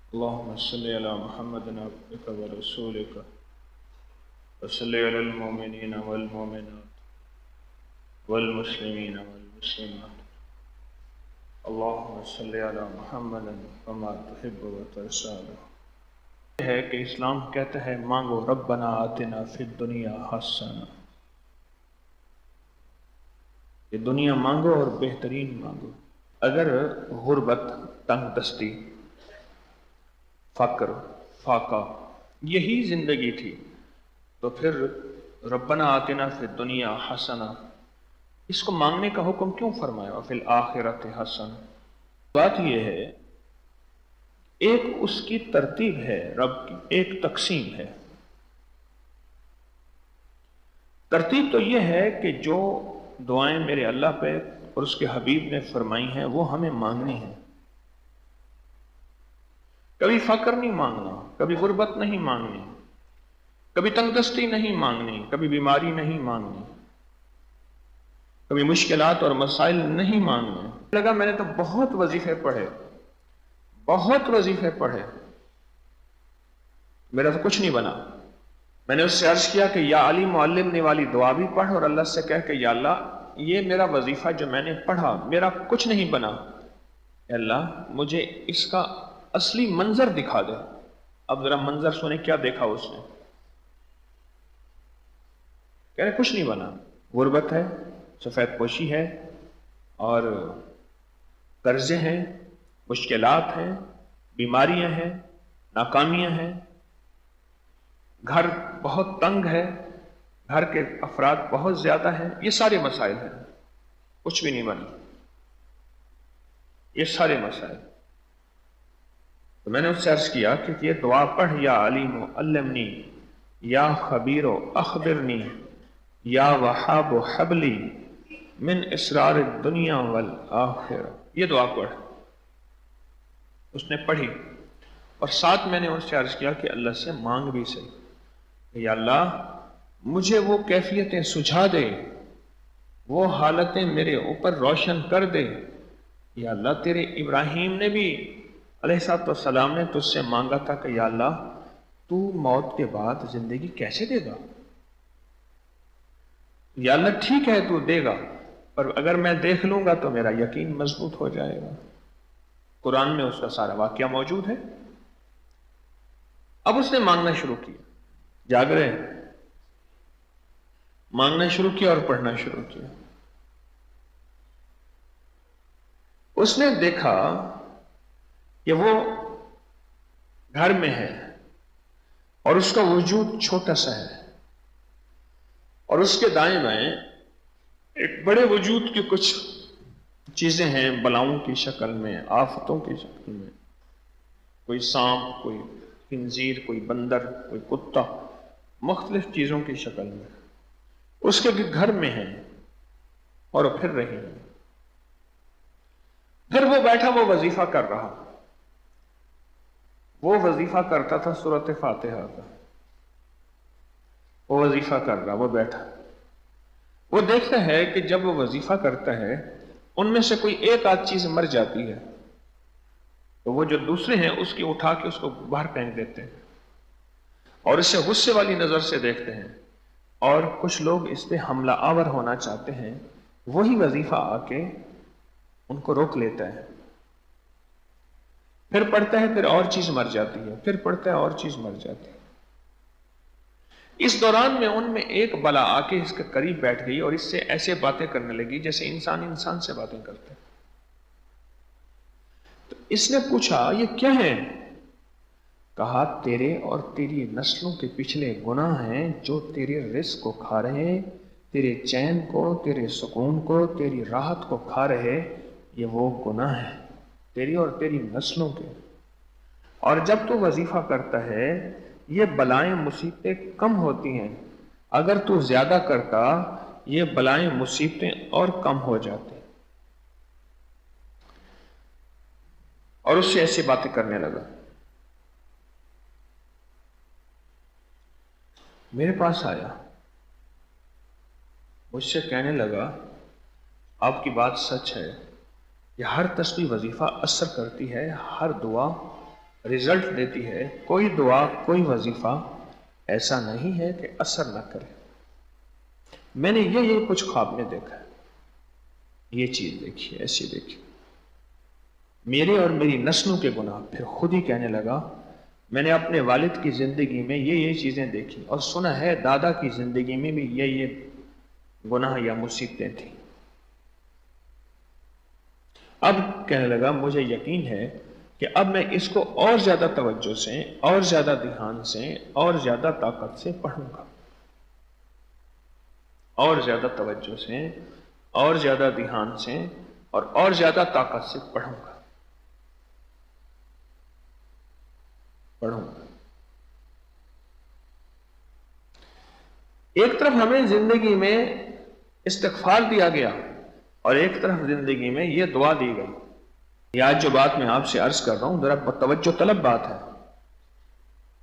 اللهم صل على محمد عبدك ورسولك وصل على المؤمنين والمؤمنات والمسلمين والمسلمات اللهم صل على محمد كما تحب وترضى ہے کہ اسلام کہتا ہے مانگو ربنا آتنا فی الدنیا حسنہ، یہ دنیا مانگو اور بہترین مانگو۔ اگر غربت، تنگ دستی، فقر، فاقہ یہی زندگی تھی تو پھر ربنا آتنا فی الدنیا حسنہ اس کو مانگنے کا حکم کیوں فرمایا؟ فی الآخرۃ حسنہ۔ بات یہ ہے ایک اس کی ترتیب ہے، رب کی ایک تقسیم ہے۔ ترتیب تو یہ ہے کہ جو دعائیں میرے اللہ پہ اور اس کے حبیب نے فرمائی ہیں وہ ہمیں مانگنی ہیں۔ کبھی فقر نہیں مانگنا، کبھی غربت نہیں مانگنی، کبھی تنگ دستی نہیں مانگنی، کبھی بیماری نہیں مانگنی، کبھی مشکلات اور مسائل نہیں مانگنے۔ لگا میں نے تو بہت وظیفے پڑھے، میرا تو کچھ نہیں بنا۔ میں نے اس سے عرض کیا کہ یا علی معلمنی والی دعا بھی پڑھ اور اللہ سے کہہ کہ یا اللہ یہ میرا وظیفہ جو میں نے پڑھا میرا کچھ نہیں بنا، اے اللہ مجھے اس کا اصلی منظر دکھا دے۔ اب ذرا منظر سنے کیا دیکھا اس نے؟ کہہ رہے کچھ نہیں بنا، غربت ہے، سفید پوشی ہے اور قرضے ہیں، مشکلات ہیں، بیماریاں ہیں، ناکامیاں ہیں، گھر بہت تنگ ہے، گھر کے افراد بہت زیادہ ہیں، یہ سارے مسائل ہیں، کچھ بھی نہیں بنا، یہ سارے مسائل۔ تو میں نے اس سے عرض کیا کہ یہ دعا پڑھ یا علیم علمنی یا خبیر اخبرنی یا وہاب حبلی من اسرار الدنیا والآخرہ، یہ دعا پڑھ۔ اس نے پڑھی اور ساتھ میں نے اس سے عرض کیا کہ اللہ سے مانگ بھی صحیح کہ یا اللہ مجھے وہ کیفیتیں سجھا دے، وہ حالتیں میرے اوپر روشن کر دے۔ یا اللہ تیرے ابراہیم نے بھی علیہ السلام نے تجھ سے مانگا تھا کہ یا اللہ تو موت کے بعد زندگی کیسے دے گا؟ یا اللہ ٹھیک ہے تو دے گا، پر اگر میں دیکھ لوں گا تو میرا یقین مضبوط ہو جائے گا۔ قرآن میں اس کا سارا واقعہ موجود ہے۔ اب اس نے مانگنا شروع کیا، جاگ رہے مانگنا شروع کیا اور پڑھنا شروع کیا۔ اس نے دیکھا کہ وہ گھر میں ہے اور اس کا وجود چھوٹا سا ہے اور اس کے دائیں بائیں ایک بڑے وجود کی کچھ چیزیں ہیں، بلاؤں کی شکل میں، آفتوں کی شکل میں، کوئی سانپ، کوئی خنزیر، کوئی بندر، کوئی کتا، مختلف چیزوں کی شکل میں اس کے گھر میں ہیں اور پھر رہی ہیں۔ پھر وہ بیٹھا، وہ وظیفہ کر رہا، وہ وظیفہ کرتا تھا سورۃ فاتحہ کا، وہ وظیفہ کر رہا، وہ بیٹھا، وہ دیکھتا ہے کہ جب وہ وظیفہ کرتا ہے ان میں سے کوئی ایک آدھ چیز مر جاتی ہے تو وہ جو دوسرے ہیں اس کی اٹھا کے اس کو باہر پھینک دیتے ہیں اور اسے غصے والی نظر سے دیکھتے ہیں، اور کچھ لوگ اس پہ حملہ آور ہونا چاہتے ہیں، وہی وظیفہ آ کے ان کو روک لیتا ہے، پھر پڑھتا ہے، پھر اور چیز مر جاتی ہے، پھر پڑھتا ہے اور چیز مر جاتی ہے۔ اس دوران میں ان میں ایک بلا آ کے اس کے قریب بیٹھ گئی اور اس سے ایسے باتیں کرنے لگی جیسے انسان انسان سے باتیں کرتے ہیں۔ تو اس نے پوچھا یہ کیا ہے؟ کہا تیرے اور تیری نسلوں کے پچھلے گناہ ہیں جو تیرے رزق کو کھا رہے، تیرے چین کو، تیرے سکون کو، تیری راحت کو کھا رہے، یہ وہ گناہ ہیں تیری اور تیری نسلوں کے۔ اور جب تو وظیفہ کرتا ہے یہ بلائیں مصیبتیں کم ہوتی ہیں، اگر تو زیادہ کرتا یہ بلائیں مصیبتیں اور کم ہو جاتی۔ اور اس سے ایسی باتیں کرنے لگا۔ میرے پاس آیا، مجھ سے کہنے لگا آپ کی بات سچ ہے، یہ ہر تسبیح وظیفہ اثر کرتی ہے، ہر دعا رزلٹ دیتی ہے، کوئی دعا کوئی وظیفہ ایسا نہیں ہے کہ اثر نہ کرے۔ میں نے یہ کچھ خواب میں دیکھا ہے، یہ چیز دیکھی، ایسی دیکھی، میرے اور میری نسلوں کے گناہ۔ پھر خود ہی کہنے لگا میں نے اپنے والد کی زندگی میں یہ چیزیں دیکھی، اور سنا ہے دادا کی زندگی میں بھی یہ گناہ یا مصیبتیں تھیں۔ اب کہنے لگا مجھے یقین ہے کہ اب میں اس کو اور زیادہ توجہ سے، اور زیادہ دھیان سے، اور زیادہ طاقت سے پڑھوں گا، اور زیادہ توجہ سے، اور زیادہ دھیان سے، اور زیادہ طاقت سے پڑھوں گا۔ ایک طرف ہمیں زندگی میں استغفار دیا گیا، اور ایک طرف زندگی میں یہ دعا دی گئی۔ یہ آج جو بات میں آپ سے عرض کر رہا ہوں ذرا توجہ طلب بات ہے،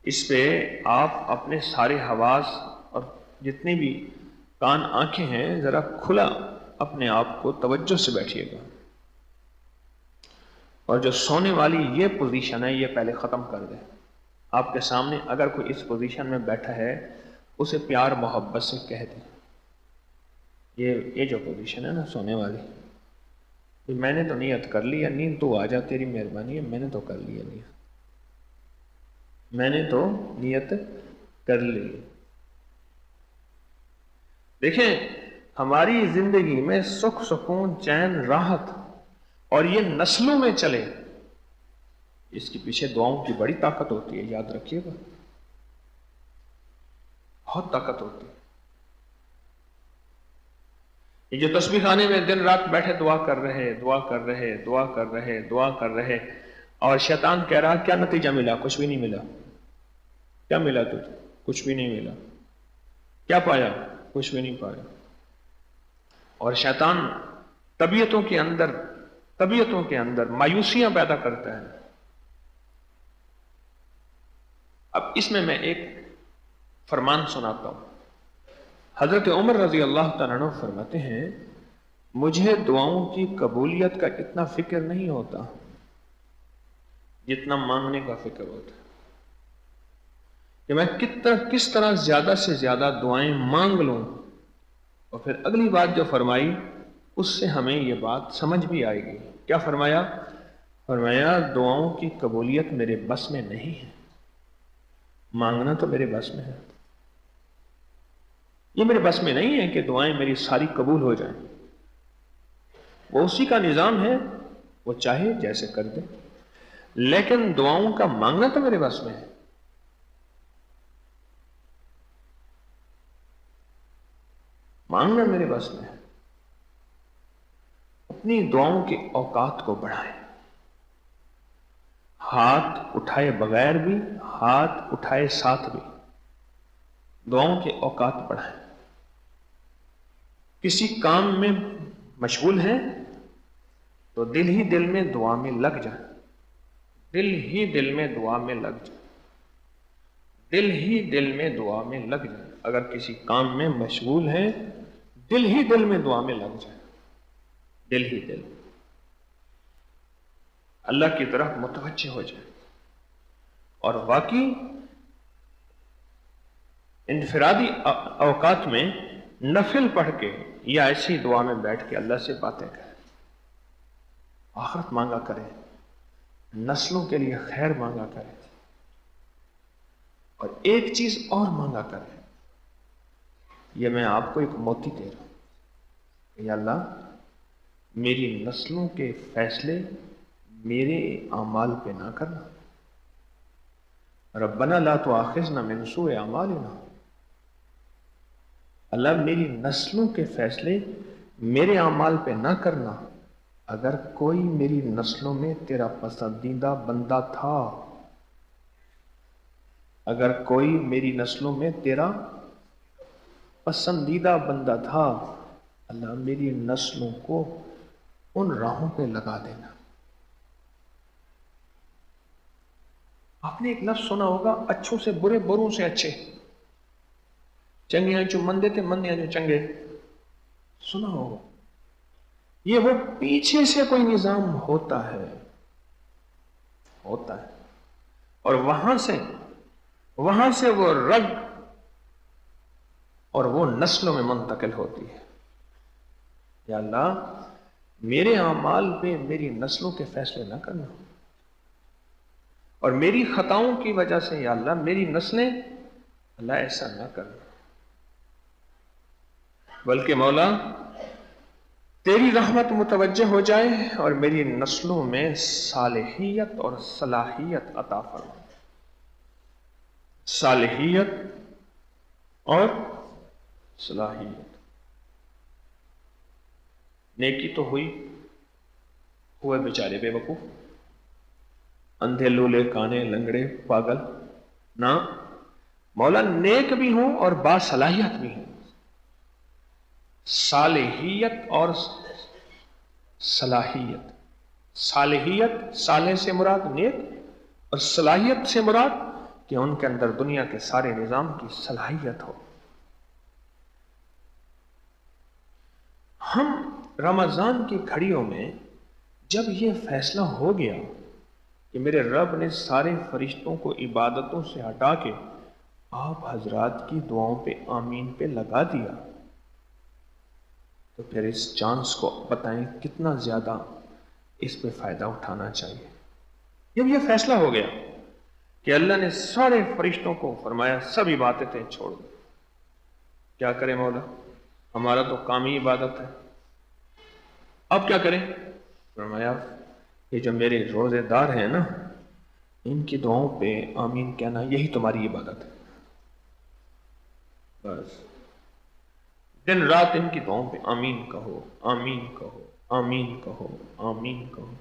اس پہ آپ اپنے سارے حواس اور جتنی بھی کان آنکھیں ہیں ذرا کھلا اپنے آپ کو توجہ سے بیٹھیے گا، اور جو سونے والی یہ پوزیشن ہے یہ پہلے ختم کر دیں۔ آپ کے سامنے اگر کوئی اس پوزیشن میں بیٹھا ہے اسے پیار محبت سے کہہ دیں، یہ جو پوزیشن ہے نا سونے والی، میں نے تو نیت کر لی ہے، نیند تو آ جا تیری مہربانی ہے، میں نے تو کر لی ہے نیت، میں نے تو نیت کر لی۔ دیکھیں ہماری زندگی میں سکھ سکون چین راحت اور یہ نسلوں میں چلے، اس کے پیچھے دعاؤں کی بڑی طاقت ہوتی ہے، یاد رکھیے گا، بہت طاقت ہوتی ہے۔ یہ جو تسبیح خانے میں دن رات بیٹھے دعا کر رہے دعا کر رہے دعا کر رہے دعا کر رہے، اور شیطان کہہ رہا کیا نتیجہ ملا؟ کچھ بھی نہیں ملا۔ کیا ملا تجھے؟ کچھ بھی نہیں ملا۔ کیا پایا؟ کچھ بھی نہیں پایا۔ اور شیطان طبیعتوں کے اندر مایوسیاں پیدا کرتا ہے۔ اب اس میں ایک فرمان سناتا ہوں۔ حضرت عمر رضی اللہ تعالیٰ عنہ فرماتے ہیں مجھے دعاؤں کی قبولیت کا اتنا فکر نہیں ہوتا جتنا مانگنے کا فکر ہوتا ہے، کہ میں کس طرح زیادہ سے زیادہ دعائیں مانگ لوں۔ اور پھر اگلی بات جو فرمائی اس سے ہمیں یہ بات سمجھ بھی آئے گی۔ کیا فرمایا؟ فرمایا دعاؤں کی قبولیت میرے بس میں نہیں ہے، مانگنا تو میرے بس میں ہے، یہ میرے بس میں نہیں ہے کہ دعائیں میری ساری قبول ہو جائیں۔ وہ اسی کا نظام ہے، وہ چاہے جیسے کر دے، لیکن دعاؤں کا مانگنا تو میرے بس میں ہے۔ مانگنا میرے بس میں ہے۔ اپنی دعاؤں کے اوقات کو بڑھائیں، ہاتھ اٹھائے بغیر بھی، ہاتھ اٹھائے ساتھ بھی، دعاؤں کے اوقات بڑھائیں۔ کسی کام میں مشغول ہیں تو دل ہی دل میں دعا میں لگ جائیں، دل ہی دل میں دعا میں لگ جائیں، دل ہی دل میں دعا میں لگ جائیں۔ اگر کسی کام میں مشغول ہیں دل ہی دل میں دعا میں لگ جائیں، دل ہی دل اللہ کی طرف متوجہ ہو جائیں، اور واقعی انفرادی اوقات میں نفل پڑھ کے یا ایسی دعا میں بیٹھ کے اللہ سے باتیں کریں، آخرت مانگا کریں، نسلوں کے لیے خیر مانگا کریں، اور ایک چیز اور مانگا کریں۔ یہ میں آپ کو ایک موتی دے رہا ہوں، یا اللہ میری نسلوں کے فیصلے میرے اعمال پہ نہ کرنا، ربنا لا تؤاخذنا من سوء اعمالنا، اللہ میری نسلوں کے فیصلے میرے اعمال پہ نہ کرنا۔ اگر کوئی میری نسلوں میں تیرا پسندیدہ بندہ تھا، اگر کوئی میری نسلوں میں تیرا پسندیدہ بندہ تھا، اللہ میری نسلوں کو ان راہوں پہ لگا دینا۔ آپ نے ایک لفظ سنا ہوگا اچھوں سے برے، بروں سے اچھے، چنگے ہیں جو مندے تھے، مندے ہیں جو چنگے، سنا ہوگا۔ یہ وہ پیچھے سے کوئی نظام ہوتا ہے، اور وہاں سے وہ رگ اور وہ نسلوں میں منتقل ہوتی ہے۔ یا اللہ میرے اعمال پہ میری نسلوں کے فیصلے نہ کرنا، اور میری خطاؤں کی وجہ سے یا اللہ میری نسلیں، اللہ ایسا نہ کرنا، بلکہ مولا تیری رحمت متوجہ ہو جائے اور میری نسلوں میں صالحیت اور صلاحیت عطا فرما۔ صالحیت اور صلاحیت، نیکی تو ہوئے بیچارے بے وقوف، اندھے لولے کانے لنگڑے پاگل، نہ مولا نیک بھی ہوں اور باصلاحیت بھی ہوں۔ صالحیت اور صلاحیت، صالحیت صالح سے مراد نیک، اور صلاحیت سے مراد کہ ان کے اندر دنیا کے سارے نظام کی صلاحیت ہو۔ ہم رمضان کی گھڑیوں میں جب یہ فیصلہ ہو گیا کہ میرے رب نے سارے فرشتوں کو عبادتوں سے ہٹا کے آپ حضرات کی دعاؤں پہ آمین پہ لگا دیا، تو پھر اس چانس کو بتائیں کتنا زیادہ اس پہ فائدہ اٹھانا چاہیے۔ جب یہ فیصلہ ہو گیا کہ اللہ نے سارے فرشتوں کو فرمایا سب عبادتیں چھوڑ دو، کیا کریں مولا، ہمارا تو کام ہی عبادت ہے، اب کیا کریں؟ فرمایا یہ جو میرے روزے دار ہیں نا، ان کی دعاؤں پہ آمین کہنا یہی تمہاری عبادت ہے، بس دن رات ان کی دعاؤں پہ آمین کہو، آمین کہو، آمین کہو، آمین کہو،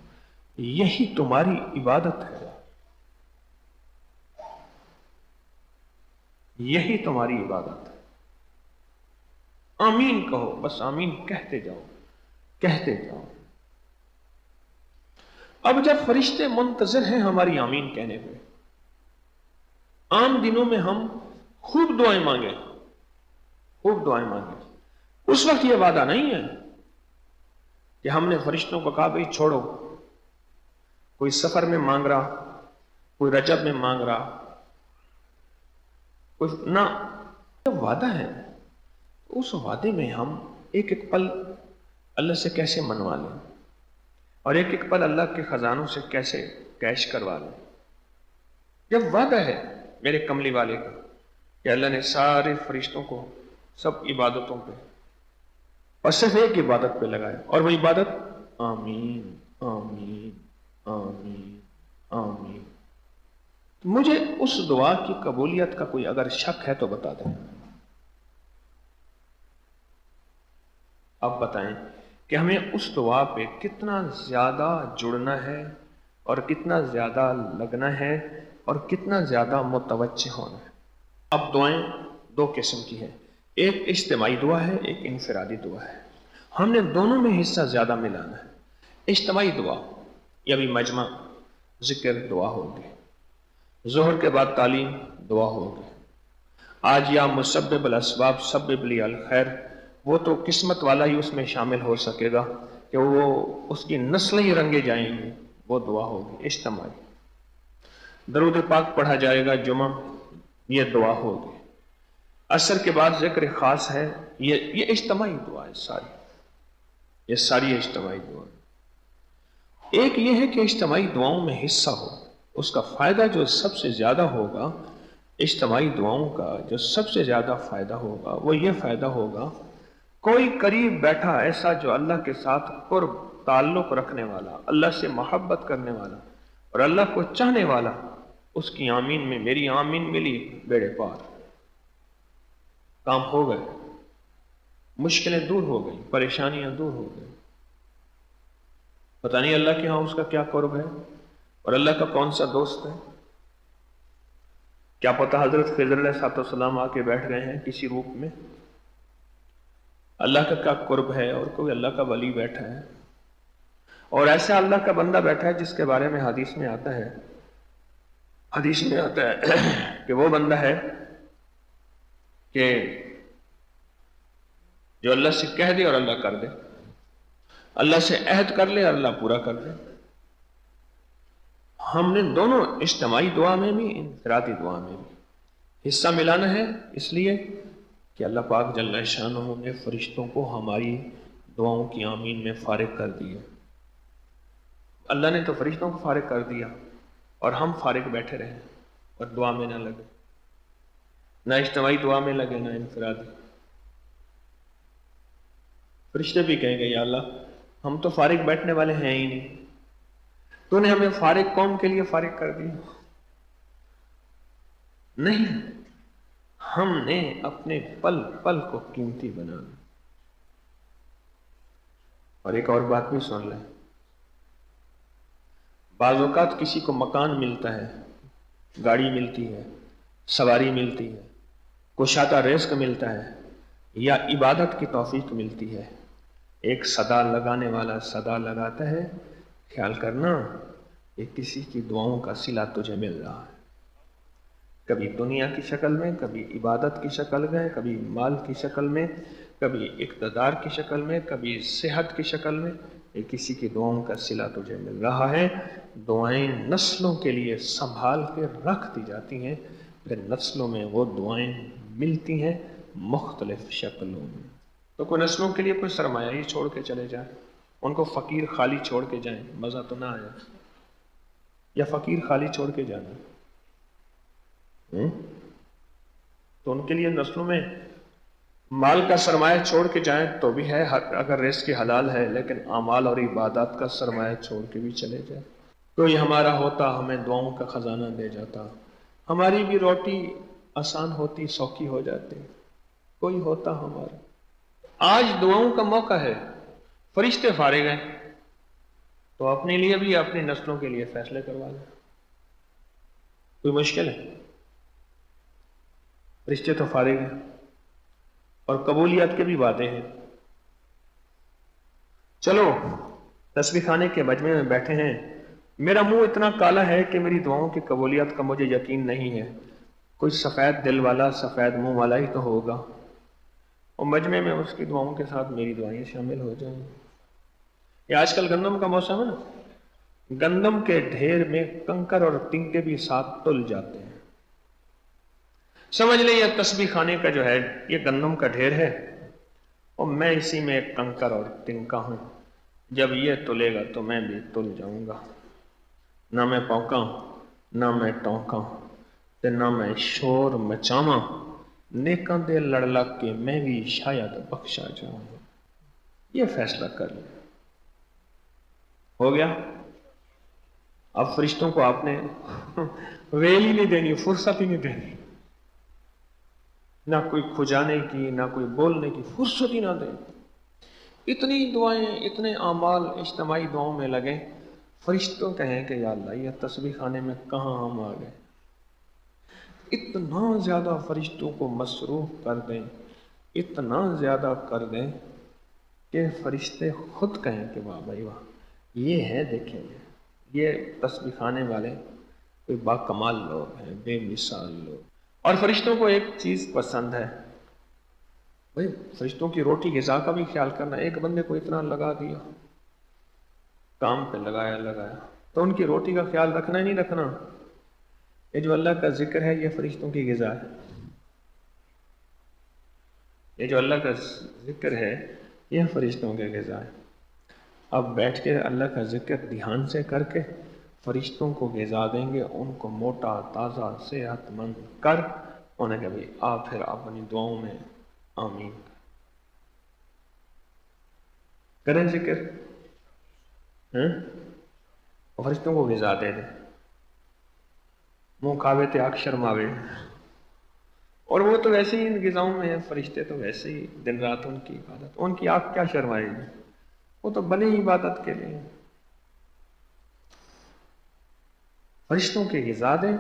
یہی تمہاری عبادت ہے، یہی تمہاری عبادت ہے، آمین کہو، بس آمین کہتے جاؤ، کہتے جاؤ۔ اب جب فرشتے منتظر ہیں ہماری آمین کہنے پہ، عام دنوں میں ہم خوب دعائیں مانگیں، خوب دعائیں مانگیں، اس وقت یہ وعدہ نہیں ہے کہ ہم نے فرشتوں کو کہا بھئی چھوڑو، کوئی سفر میں مانگ رہا، کوئی رجب میں مانگ رہا، کوئی نہ، یہ وعدہ ہے، اس وعدے میں ہم ایک ایک پل اللہ سے کیسے منوا لیں، اور ایک ایک پل اللہ کے خزانوں سے کیسے کیش کروا لیں۔ جب وعدہ ہے میرے کملی والے کا کہ اللہ نے سارے فرشتوں کو سب عبادتوں پہ اور صرف ایک عبادت پہ لگایا، اور وہ عبادت آمین آمین آمین آمین، مجھے اس دعا کی قبولیت کا کوئی اگر شک ہے تو بتا دیں۔ آپ بتائیں کہ ہمیں اس دعا پہ کتنا زیادہ جڑنا ہے اور کتنا زیادہ لگنا ہے اور کتنا زیادہ متوجہ ہونا ہے۔ اب دعائیں دو قسم کی ہیں، ایک اجتماعی دعا ہے، ایک انفرادی دعا ہے، ہم نے دونوں میں حصہ زیادہ ملانا ہے۔ اجتماعی دعا یا بھی مجمع ذکر دعا ہوگی، ظہر کے بعد تعلیم دعا ہوگی، آج یا مسبب الاسباب سبب لی الخیر، وہ تو قسمت والا ہی اس میں شامل ہو سکے گا کہ وہ اس کی نسلیں ہی رنگے جائیں گی، وہ دعا ہوگی اجتماعی۔ درود پاک پڑھا جائے گا جمعہ، یہ دعا ہوگی۔ عصر کے بعد ذکر خاص ہے، یہ اجتماعی دعا ہے ساری، یہ ساری اجتماعی دعا۔ ایک یہ ہے کہ اجتماعی دعاؤں میں حصہ ہو، اس کا فائدہ جو سب سے زیادہ ہوگا، اجتماعی دعاؤں کا جو سب سے زیادہ فائدہ ہوگا وہ یہ فائدہ ہوگا، کوئی قریب بیٹھا ایسا جو اللہ کے ساتھ قرب تعلق رکھنے والا، اللہ سے محبت کرنے والا اور اللہ کو چاہنے والا، اس کی آمین میں میری آمین ملی، بیڑے پار، کام ہو گئے، مشکلیں دور ہو گئی، پریشانیاں دور ہو گئی۔ پتہ نہیں اللہ کے ہاں اس کا کیا قرب ہے اور اللہ کا کون سا دوست ہے، کیا پتہ حضرت خضر علیہ السلام آ کے بیٹھ گئے ہیں کسی روپ میں، اللہ کا کیا قرب ہے، اور کوئی اللہ کا ولی بیٹھا ہے، اور ایسا اللہ کا بندہ بیٹھا ہے جس کے بارے میں حدیث میں آتا ہے کہ وہ بندہ ہے کہ جو اللہ سے کہہ دے اور اللہ کر دے، اللہ سے عہد کر لے اور اللہ پورا کر دے۔ ہم نے دونوں اجتماعی دعا میں بھی انفرادی دعا میں بھی حصہ ملانا ہے، اس لیے کہ اللہ پاک جل شانہ نے فرشتوں کو ہماری دعاؤں کی آمین میں فارغ کر دیا۔ اللہ نے تو فرشتوں کو فارغ کر دیا اور ہم فارغ بیٹھے رہے اور دعا میں نہ لگے، نہ اجتماعی دعا میں لگے نہ انفرادی۔ فرشتے بھی کہیں گے یا اللہ ہم تو فارغ بیٹھنے والے ہیں ہی نہیں، تو نے ہمیں فارغ قوم کے لیے فارغ کر دیا۔ نہیں، ہم نے اپنے پل پل کو قیمتی بنانا۔ اور ایک اور بات بھی سن لیں، بعض اوقات کسی کو مکان ملتا ہے، گاڑی ملتی ہے، سواری ملتی ہے، کشادہ رزق ملتا ہے، یا عبادت کی توفیق ملتی ہے۔ ایک صدا لگانے والا صدا لگاتا ہے، خیال کرنا یہ کسی کی دعاؤں کا صلہ تجھے مل رہا ہے، کبھی دنیا کی شکل میں، کبھی عبادت کی شکل میں، کبھی مال کی شکل میں، کبھی اقتدار کی شکل میں، کبھی صحت کی شکل میں، یہ کسی کی دعاؤں کا صلہ تجھے مل رہا ہے۔ دعائیں نسلوں کے لیے سنبھال کے رکھ دی جاتی ہیں، پھر نسلوں میں وہ دعائیں ملتی ہیں مختلف شکلوں میں۔ تو کوئی نسلوں کے لیے کوئی سرمایہ ہی چھوڑ کے چلے جائیں، ان کو فقیر خالی چھوڑ کے جائیں، مزہ تو نہ آیا، یا فقیر خالی چھوڑ کے جانا، تو ان کے لیے نسلوں میں مال کا سرمایہ چھوڑ کے جائیں تو بھی ہے اگر رزق کی حلال ہے، لیکن اعمال اور عبادات کا سرمایہ چھوڑ کے بھی چلے جائیں۔ کوئی ہمارا ہوتا ہمیں دعاؤں کا خزانہ دے جاتا، ہماری بھی روٹی آسان ہوتی، سوکھی ہو جاتی۔ کوئی ہوتا ہمارا۔ آج دعاؤں کا موقع ہے، فرشتے فارغ ہیں تو اپنے لیے بھی اپنی نسلوں کے لیے فیصلے کروا لیں۔ کوئی مشکل ہے؟ فرشتے تو فارغ ہیں اور قبولیت کے بھی وعدے ہیں۔ چلو تسبیح خانے کے مجمع میں بیٹھے ہیں، میرا منہ اتنا کالا ہے کہ میری دعاؤں کی قبولیت کا مجھے یقین نہیں ہے، کوئی سفید دل والا سفید منہ والا ہی تو ہوگا، اور مجمع میں اس کی دعاؤں کے ساتھ میری دعائیں شامل ہو جائیں۔ یہ آج کل گندم کا موسم ہے نا، گندم کے ڈھیر میں کنکر اور تنکے بھی ساتھ تل جاتے ہیں۔ سمجھ لیں یہ تسبیح خانے کا جو ہے یہ گندم کا ڈھیر ہے، اور میں اسی میں ایک کنکر اور تنکا ہوں۔ جب یہ تلے گا تو میں بھی تل جاؤں گا، نہ میں پونکاں نہ میں ٹونکاں تے نہ میں شور مچاواں، نیکاں دے لڑ لگ کے میں بھی شاید بخشا جاؤں۔ یہ فیصلہ کر لیں، ہو گیا۔ اب فرشتوں کو آپ نے ویل ہی نہیں دینی، فرصت ہی نہیں دینی، نہ کوئی کھجانے کی نہ کوئی بولنے کی، فرصت ہی نہ دیں۔ اتنی دعائیں، اتنے اعمال اجتماعی دعاؤں میں لگیں، فرشتوں کہیں کہ یا اللہ یہ تسبیح خانے میں کہاں ہم آ گئے۔ اتنا زیادہ فرشتوں کو مصروف کر دیں، اتنا زیادہ کر دیں کہ فرشتے خود کہیں کہ واہ بھائی واہ، یہ ہے دیکھیں یہ تسبیح خانے والے کوئی با کمال لوگ ہیں، بے مثال لوگ۔ اور فرشتوں کو ایک چیز پسند ہے، بھائی فرشتوں کی روٹی غذا کا بھی خیال کرنا۔ ایک بندے کو اتنا لگا دیا، کام پہ لگایا تو ان کی روٹی کا خیال رکھنا ہی نہیں رکھنا۔ یہ جو اللہ کا ذکر ہے یہ فرشتوں کی غذا ہے، یہ جو اللہ کا ذکر ہے یہ فرشتوں کی غذا ہے۔ اب بیٹھ کے اللہ کا ذکر دھیان سے کر کے فرشتوں کو غذا دیں گے، ان کو موٹا تازہ صحت مند کر انہیں کہ بھائی آپ پھر اپنی دعاؤں میں آمین کریں ذکر، فرشتوں کو غذا دے دیں۔ منہ کھاوے تے آنکھ شرماوے، اور وہ تو ویسے ہی ان غذاؤں میں ہیں، فرشتے تو ویسے ہی دن رات ان کی عبادت، ان کی آنکھ کیا شرمائے گی، وہ تو بنے ہی عبادت کے لیے۔ فرشتوں کی غذا دیں،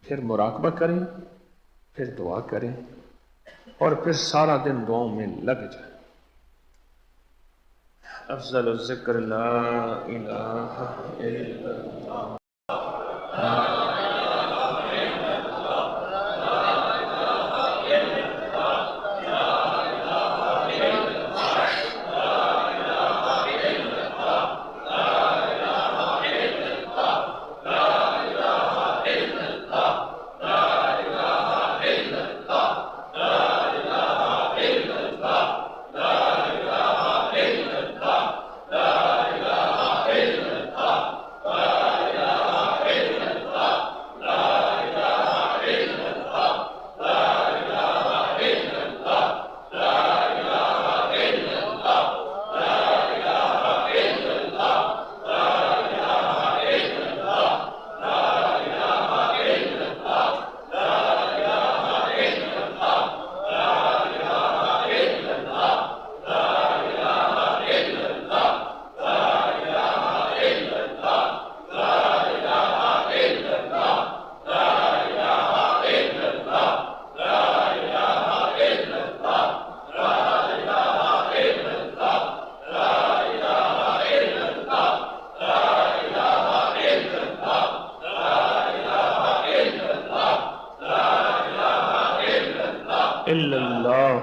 پھر مراقبہ کریں، پھر دعا کریں، اور پھر سارا دن دعاؤں میں لگ جائیں۔ افضل الذکر لا الہ الا اللہ۔ الا اللہ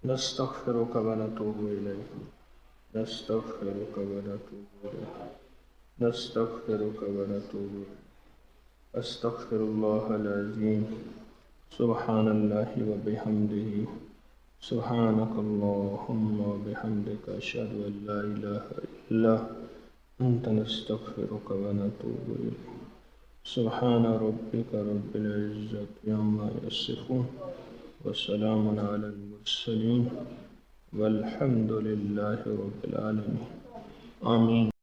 نستغفرك ونتوب إليك نستغفرك ونتوب إليك نستغفرك ونتوب إليك أستغفر الله العظيم سبحان الله وبحمده سبحانك اللهم وبحمدك أشهد أن لا إله إلا أنت نستغفرك ونتوب إليك سبحان ربك رب العزة عما يصفون وسلام على المرسلين والحمد لله رب العالمين آمين.